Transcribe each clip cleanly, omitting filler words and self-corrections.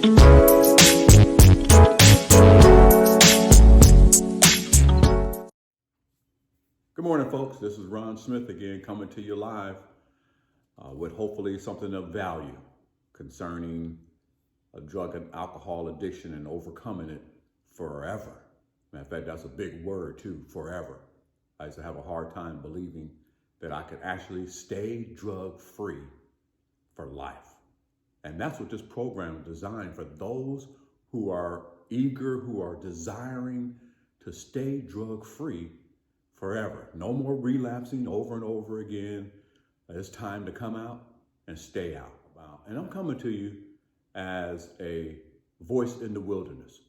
Good morning, folks. This is Ron Smith again, coming to you live with hopefully something of value concerning a drug and alcohol addiction and overcoming it forever. Matter of fact, that's a big word too, forever. I used to have a hard time believing that I could actually stay drug-free for life. And that's what this program is designed for, those who are eager, who are desiring to stay drug-free forever. No more relapsing over and over again. It's time to come out and stay out. And I'm coming to you as a voice in the wilderness.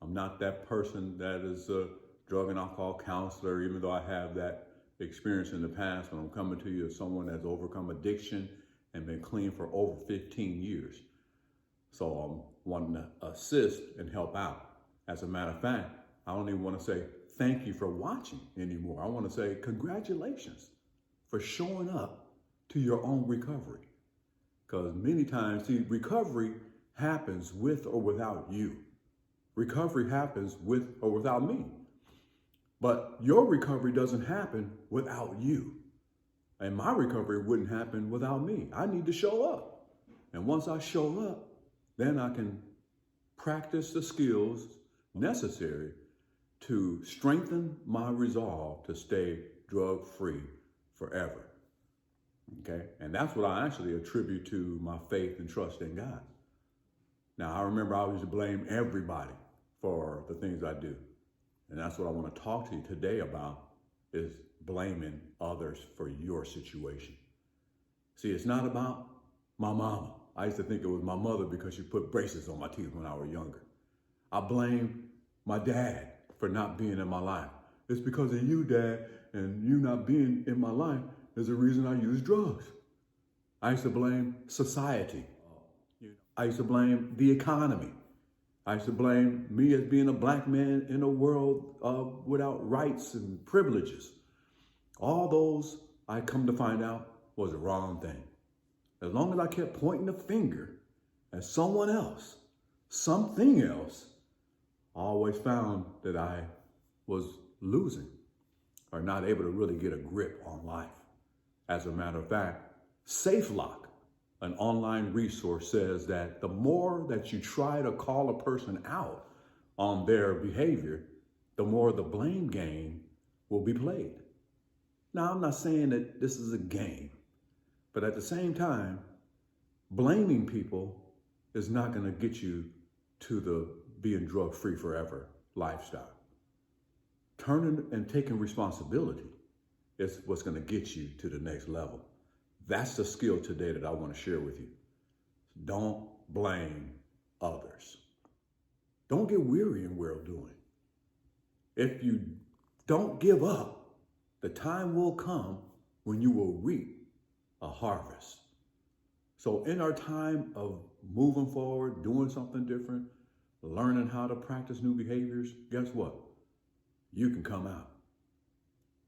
I'm not that person that is a drug and alcohol counselor, even though I have that experience in the past. When I'm coming to you as someone that's overcome addiction and been clean for over 15 years. So I'm wanting to assist and help out. As a matter of fact, I don't even want to say thank you for watching anymore. I want to say congratulations for showing up to your own recovery. Because many times, see, recovery happens with or without you. Recovery happens with or without me. But your recovery doesn't happen without you. And my recovery wouldn't happen without me. I need to show up. And once I show up, then I can practice the skills necessary to strengthen my resolve to stay drug-free forever. Okay? And that's what I actually attribute to my faith and trust in God. Now, I remember I used to blame everybody for the things I do. And that's what I want to talk to you today about, is blaming others for your situation. See, it's not about my mama. I used to think it was my mother because she put braces on my teeth when I was younger. I blame my dad for not being in my life. It's because of you, Dad, and you not being in my life is the reason I use drugs. I used to blame society. I used to blame the economy. I used to blame me as being a black man in a world without rights and privileges. All those, I come to find out, was the wrong thing. As long as I kept pointing the finger at someone else, something else, I always found that I was losing or not able to really get a grip on life. As a matter of fact, SaferLock, an online resource, says that the more that you try to call a person out on their behavior, the more the blame game will be played. Now, I'm not saying that this is a game, but at the same time, blaming people is not going to get you to the being drug-free forever lifestyle. Turning and taking responsibility is what's going to get you to the next level. That's the skill today that I want to share with you. Don't blame others. Don't get weary in well-doing. If you don't give up, the time will come when you will reap a harvest. So in our time of moving forward, doing something different, learning how to practice new behaviors, guess what? You can come out.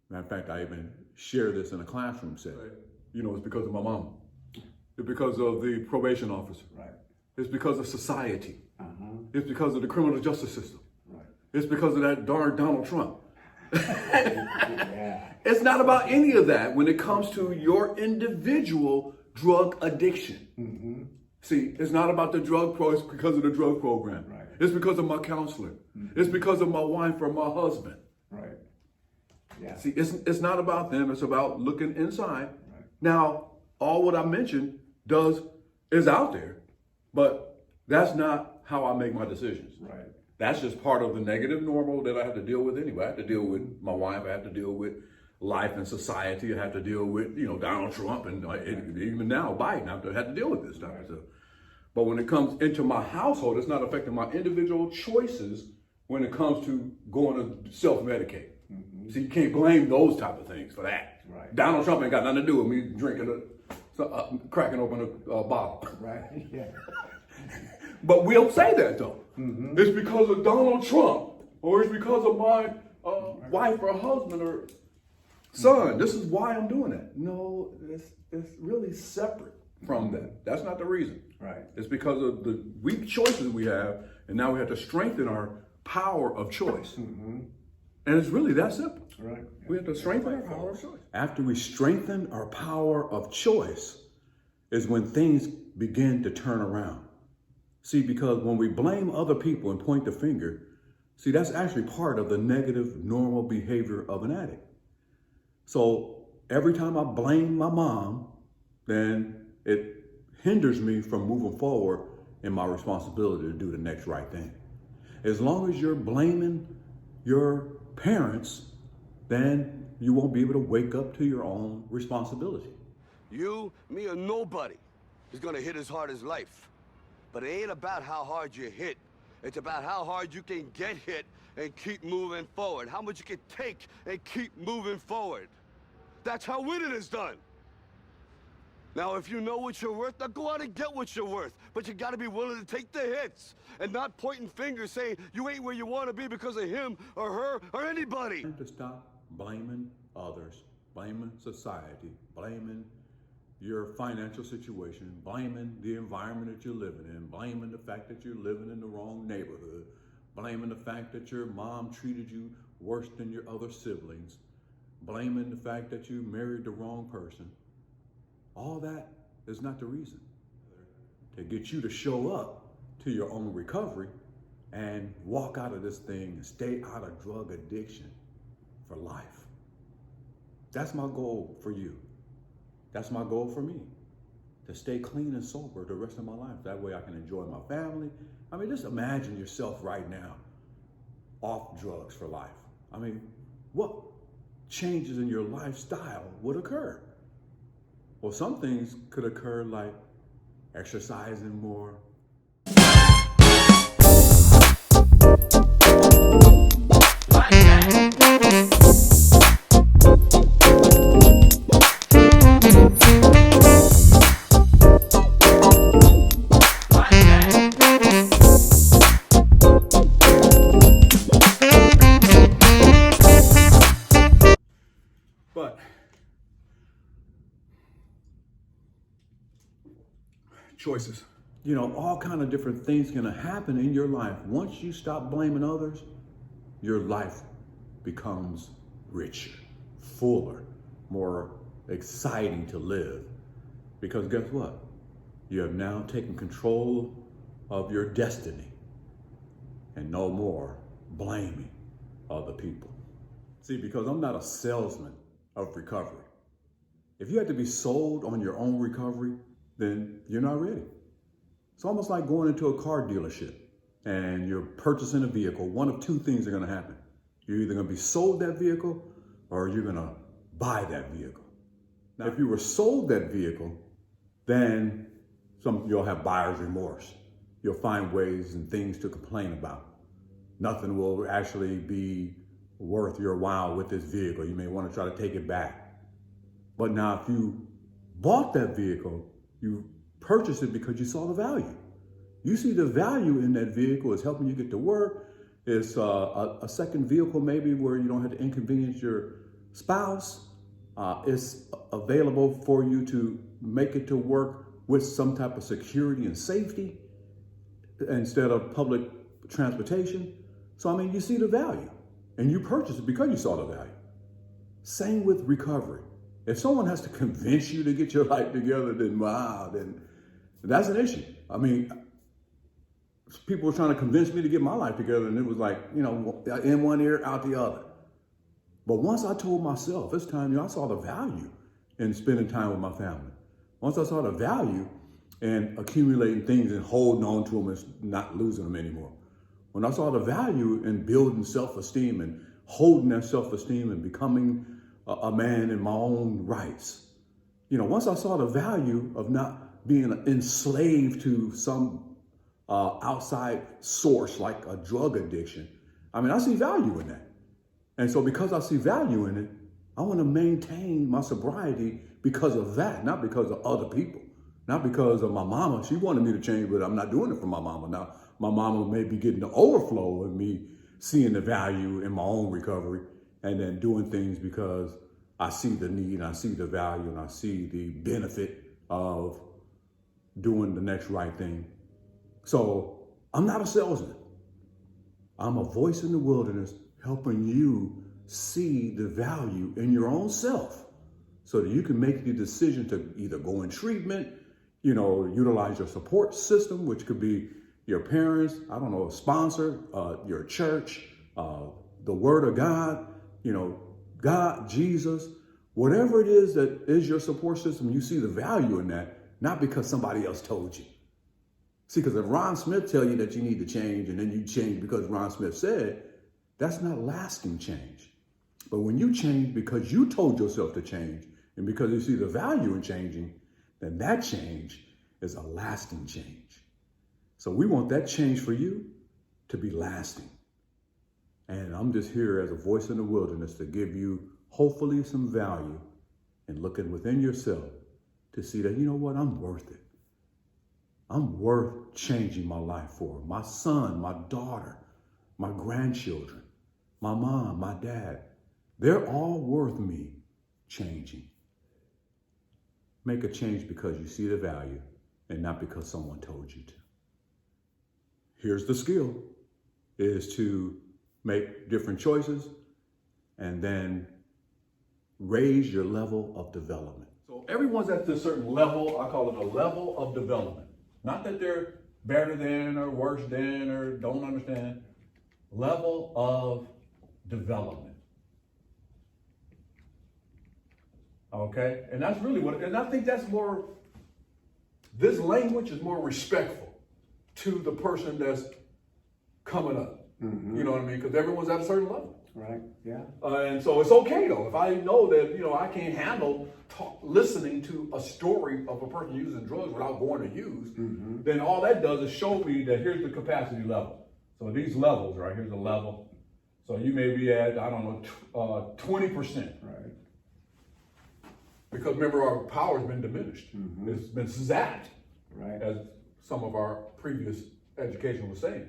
Matter of fact, I even share this in a classroom setting. Right. You know, it's because of my mom. It's because of the probation officer. Right. It's because of society. It's because of the criminal justice system. Right. It's because of that darn Donald Trump. Yeah. It's not about any of that when it comes to your individual drug addiction. Mm-hmm. See, it's not about the drug it's because of the drug program. Right. It's because of my counselor. Mm-hmm. It's because of my wife or my husband. Right. Yeah. See, it's not about them. It's about looking inside. Right. Now, all what I mentioned is out there, but that's not how I make my decisions. Right. That's just part of the negative normal that I have to deal with anyway. I have to deal with my wife. I have to deal with life and society. I have to deal with, Donald Trump and even now Biden. I have to deal with this stuff. Right. So, but when it comes into my household, it's not affecting my individual choices when it comes to going to self-medicate. Mm-hmm. So you can't blame those type of things for that. Right. Donald Trump ain't got nothing to do with me cracking open a bottle. Right. Yeah. But we don't say that though. Mm-hmm. It's because of Donald Trump, or it's because of my wife or husband or son. Mm-hmm. This is why I'm doing it. No, it's really separate from that. That's not the reason. Right. It's because of the weak choices we have, and now we have to strengthen our power of choice. Mm-hmm. And it's really that simple. Right. We have to strengthen our power of choice. After we strengthen our power of choice is when things begin to turn around. See, because when we blame other people and point the finger, see, that's actually part of the negative normal behavior of an addict. So every time I blame my mom, then it hinders me from moving forward in my responsibility to do the next right thing. As long as you're blaming your parents, then you won't be able to wake up to your own responsibility. You, me, or nobody is gonna hit as hard as life. But it ain't about how hard you hit. It's about how hard you can get hit and keep moving forward. How much you can take and keep moving forward. That's how winning is done. Now, if you know what you're worth, now go out and get what you're worth. But you gotta be willing to take the hits and not pointing fingers saying you ain't where you wanna be because of him or her or anybody. To stop blaming others, blaming society, blaming your financial situation, blaming the environment that you're living in, blaming the fact that you're living in the wrong neighborhood, blaming the fact that your mom treated you worse than your other siblings, blaming the fact that you married the wrong person. All that is not the reason to get you to show up to your own recovery and walk out of this thing and stay out of drug addiction for life. That's my goal for you. That's my goal for me, to stay clean and sober the rest of my life. That way I can enjoy my family. I mean, just imagine yourself right now off drugs for life. I mean, what changes in your lifestyle would occur? Well, some things could occur like exercising more. But choices. You know, all kind of different things can happen in your life. Once you stop blaming others, your life becomes richer, fuller, more exciting to live. Because guess what? You have now taken control of your destiny and no more blaming other people. See, because I'm not a salesman of recovery. If you have to be sold on your own recovery, then you're not ready. It's almost like going into a car dealership and you're purchasing a vehicle. One of two things are gonna happen. You're either gonna be sold that vehicle or you're gonna buy that vehicle. Now, if you were sold that vehicle, then you'll have buyer's remorse. You'll find ways and things to complain about. Nothing will actually be worth your while with this vehicle. You may want to try to take it back. But now if you bought that vehicle, you purchased it because you saw the value. You see the value in that vehicle. It's helping you get to work. It's a second vehicle maybe where you don't have to inconvenience your spouse. It's available for you to make it to work with some type of security and safety instead of public transportation. So, I mean, you see the value and you purchase it because you saw the value. Same with recovery. If someone has to convince you to get your life together, then wow, then that's an issue. I mean, people were trying to convince me to get my life together and it was like, you know, in one ear, out the other. But once I told myself, it's time, you know, I saw the value in spending time with my family. Once I saw the value in accumulating things and holding on to them and not losing them anymore. When I saw the value in building self-esteem and holding that self-esteem and becoming a man in my own rights. You know, once I saw the value of not being enslaved to some outside source like a drug addiction, I mean, I see value in that. And so because I see value in it, I want to maintain my sobriety because of that, not because of other people, not because of my mama. She wanted me to change, but I'm not doing it for my mama. Now, my mama may be getting the overflow of me seeing the value in my own recovery and then doing things because I see the need, and I see the value, and I see the benefit of doing the next right thing. So I'm not a salesman. I'm a voice in the wilderness helping you see the value in your own self so that you can make the decision to either go in treatment, utilize your support system, which could be your parents, I don't know, a sponsor, your church, the word of God, God, Jesus, whatever it is that is your support system, you see the value in that, not because somebody else told you. See, because if Ron Smith tell you that you need to change and then you change because Ron Smith said, that's not lasting change. But when you change because you told yourself to change and because you see the value in changing, then that change is a lasting change. So we want that change for you to be lasting. And I'm just here as a voice in the wilderness to give you hopefully some value in looking within yourself to see that, you know what, I'm worth it. I'm worth changing my life for. My son, my daughter, my grandchildren, my mom, my dad, they're all worth me changing. Make a change because you see the value and not because someone told you to. Here's the skill, is to make different choices and then raise your level of development. So everyone's at this certain level. I call it a level of development. Not that they're better than or worse than or don't understand. Level of development. Okay? And that's really and I think that's more, this language is more respectful to the person that's coming up. Mm-hmm. You know what I mean? Because everyone's at a certain level. Right, yeah. And so it's okay though. If I know that, I can't handle listening to a story of a person using drugs without going to use, mm-hmm. then all that does is show me that here's the capacity level. So these levels, right? Here's a level. So you may be at, 20%. Right. Because remember, our power's been diminished. Mm-hmm. It's been zapped, right, as some of our previous education was saying.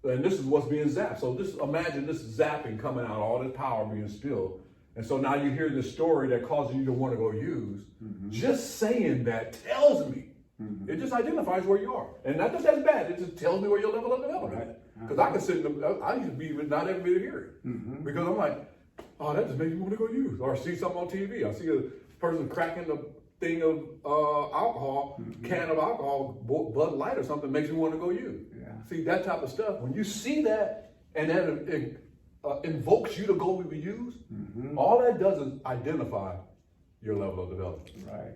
And this is what's being zapped. So imagine this zapping coming out, all this power being spilled. And so now you hear this story that causes you to want to go use. Mm-hmm. Just saying that tells me, mm-hmm. it just identifies where you are. And not that that's bad, it just tells me where your level of development is. Because I can sit I used to be not ever be to hear it. Mm-hmm. Because I'm like, oh, that just makes me want to go use. Or I see something on TV. I see a person cracking a thing of alcohol, mm-hmm. can of alcohol, Bud Light or something, makes me want to go use. Yeah. See, that type of stuff. When you see that and then it invokes you to go use, mm-hmm. all that does is identify your level of development. Right.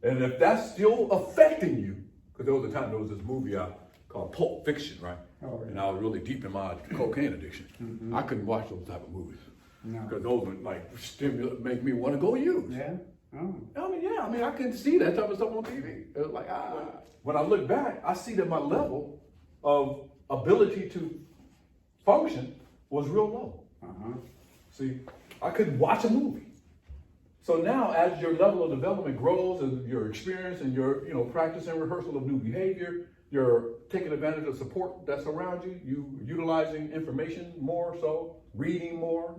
And if that's still affecting you, because there was a time there was this movie out called Pulp Fiction, right? Oh, yeah. And I was really deep in my cocaine addiction. Mm-hmm. I couldn't watch those type of movies. No. Because those would make me want to go use. Yeah. Oh. I couldn't see that type of stuff on TV. It was like, When I look back, I see that my level of ability to function was real low. Uh-huh. See, I couldn't watch a movie. So now, as your level of development grows and your experience and your, practice and rehearsal of new behavior, you're taking advantage of support that's around you, you utilizing information more so, reading more,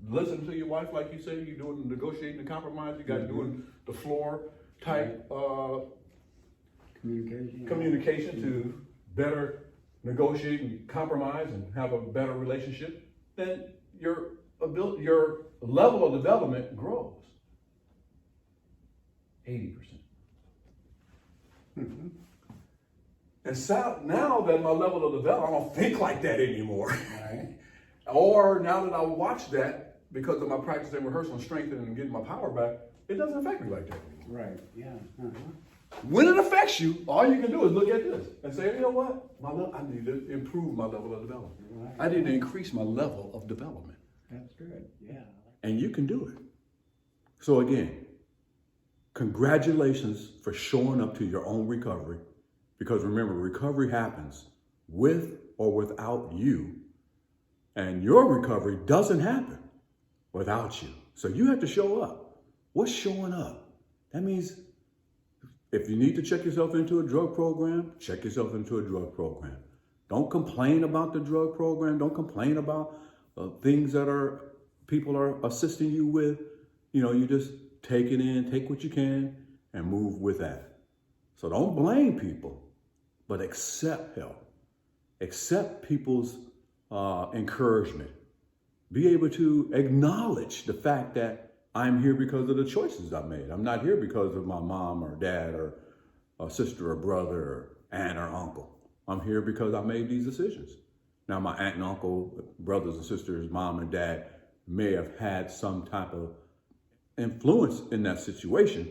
listening to your wife, like you say, you're doing negotiating and compromise, you guys mm-hmm. doing the floor type communication mm-hmm. to better negotiate and compromise and have a better relationship, then your level of development grows 80%. Mm-hmm. And so now that my level of development, I don't think like that anymore. Right. Or now that I watch that, because of my practice and rehearsal and strengthening and getting my power back, it doesn't affect me like that anymore. Right, yeah. Uh-huh. When it affects you, all you can do is look at this and say, you know what? I need to improve my level of development. Right. I need to increase my level of development. That's good, yeah. And you can do it. So again, congratulations for showing up to your own recovery. Because remember, recovery happens with or without you. And your recovery doesn't happen without you. So you have to show up. What's showing up? That means if you need to check yourself into a drug program, check yourself into a drug program. Don't complain about the drug program. Don't complain about things that people are assisting you with. You just take it in, take what you can, and move with that. So don't blame people, but accept help. Accept people's encouragement. Be able to acknowledge the fact that I'm here because of the choices I made. I'm not here because of my mom or dad or a sister or brother or aunt or uncle. I'm here because I made these decisions. Now, my aunt and uncle, brothers and sisters, mom and dad may have had some type of influence in that situation,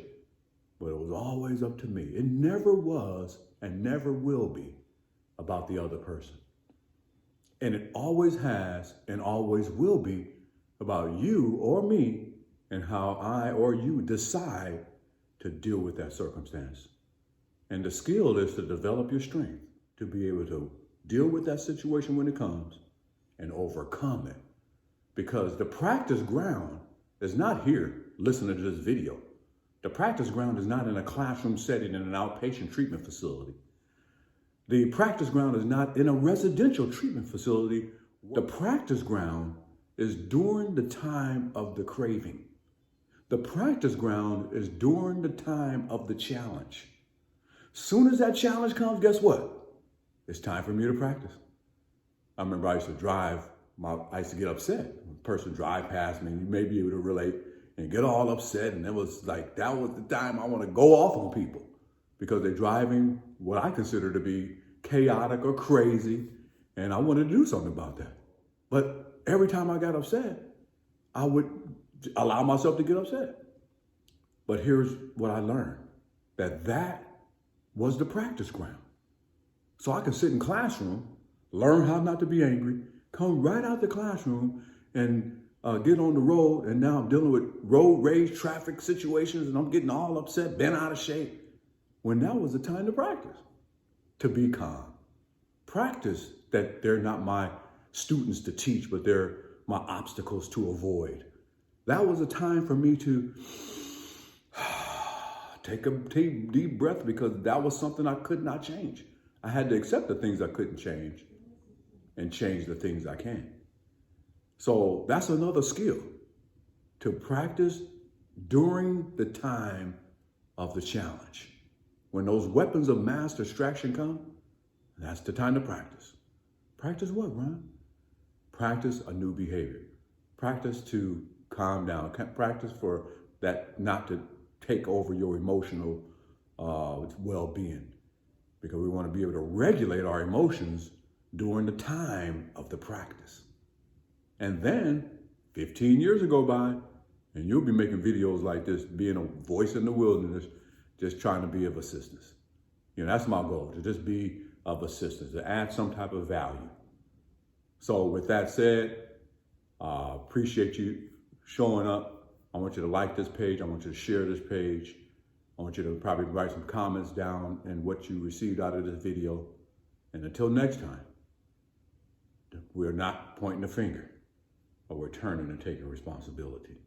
but it was always up to me. It never was and never will be about the other person. And it always has and always will be about you or me and how I or you decide to deal with that circumstance. And the skill is to develop your strength to be able to deal with that situation when it comes and overcome it. Because the practice ground is not here listening to this video. The practice ground is not in a classroom setting in an outpatient treatment facility. The practice ground is not in a residential treatment facility. The practice ground is during the time of the craving. The practice ground is during the time of the challenge. Soon as that challenge comes, guess what? It's time for me to practice. I remember I used to get upset. When a person drive past me, you may be able to relate, and get all upset. And it was like, that was the time I want to go off on people because they're driving what I consider to be chaotic or crazy. And I wanted to do something about that. But every time I got upset, I would allow myself to get upset. But here's what I learned, that was the practice ground. So I can sit in classroom, learn how not to be angry, come right out the classroom and get on the road. And now I'm dealing with road rage, traffic situations, and I'm getting all upset, bent out of shape. When that was the time to practice, to be calm. Practice that they're not my students to teach, but they're my obstacles to avoid. That was a time for me to take a deep breath because that was something I could not change. I had to accept the things I couldn't change and change the things I can. So that's another skill, to practice during the time of the challenge. When those weapons of mass distraction come, that's the time to practice. Practice what, Ron? Practice a new behavior. Practice to calm down. Practice for that not to take over your emotional well-being. Because we want to be able to regulate our emotions during the time of the practice. And then 15 years go by, and you'll be making videos like this, being a voice in the wilderness, just trying to be of assistance. That's my goal, to just be of assistance, to add some type of value. So with that said, appreciate you showing up. I want you to like this page. I want you to share this page. I want you to probably write some comments down and what you received out of this video. And until next time, we're not pointing the finger, but we're turning and taking responsibility.